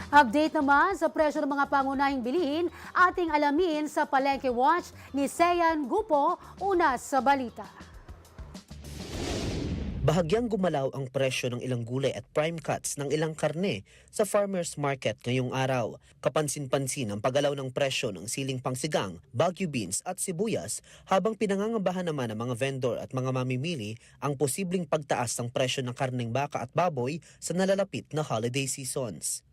Update naman sa presyo ng mga pangunahing bilihin, ating alamin sa Palengke Watch ni Sean Gupo, una sa balita. Bahagyang gumalaw ang presyo ng ilang gulay at prime cuts ng ilang karne sa farmers market ngayong araw. Kapansin-pansin ang paggalaw ng presyo ng siling pangsigang, Baguio beans at sibuyas habang pinangangambahan naman ng mga vendor at mga mamimili ang posibleng pagtaas ng presyo ng karneng baka at baboy sa nalalapit na holiday seasons.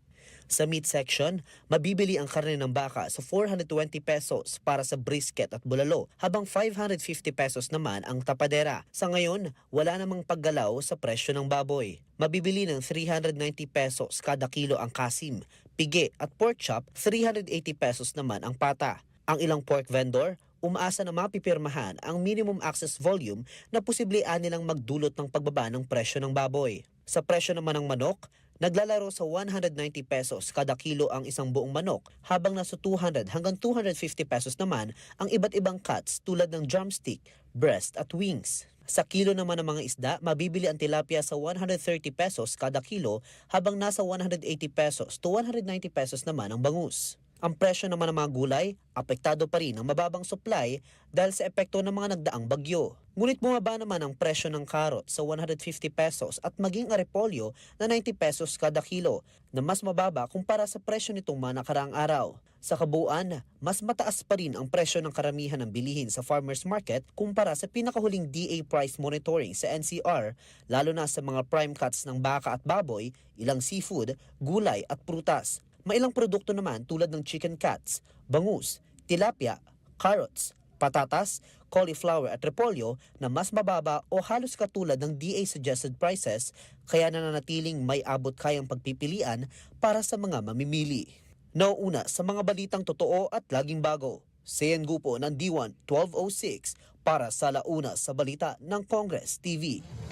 Sa meat section, mabibili ang karne ng baka sa 420 pesos para sa brisket at bulalo, habang 550 pesos naman ang tapadera. Sa ngayon, wala namang paggalaw sa presyo ng baboy. Mabibili ng 390 pesos kada kilo ang kasim, pigi at pork chop, 380 pesos naman ang pata. Ang ilang pork vendor, umaasa na mapipirmahan ang minimum access volume na posible nilang magdulot ng pagbaba ng presyo ng baboy. Sa presyo naman ng manok, naglalaro sa 190 pesos kada kilo ang isang buong manok, habang nasa 200 hanggang 250 pesos naman ang iba't ibang cuts tulad ng drumstick, breast at wings. Sa kilo naman ng mga isda, mabibili ang tilapia sa 130 pesos kada kilo, habang nasa 180 pesos to 190 pesos naman ang bangus. Ang presyo naman ng mga gulay, apektado pa rin ang mababang supply dahil sa epekto ng mga nagdaang bagyo. Ngunit bumaba naman ang presyo ng karot sa 150 pesos at maging ang repolyo na 90 pesos kada kilo, na mas mababa kumpara sa presyo nitong mga nakaraang araw. Sa kabuuan, mas mataas pa rin ang presyo ng karamihan ng bilihin sa farmers market kumpara sa pinakahuling DA price monitoring sa NCR, lalo na sa mga prime cuts ng baka at baboy, ilang seafood, gulay at prutas. May ilang produkto naman tulad ng chicken cuts, bangus, tilapia, carrots, patatas, cauliflower at repolyo na mas mababa o halos katulad ng DA suggested prices, kaya nananatiling may abot kayang pagpipilian para sa mga mamimili. Nauuna sa mga balitang totoo at laging bago, Sean Gupo ng D1 1206 para sa Launa sa Balita ng Congress TV.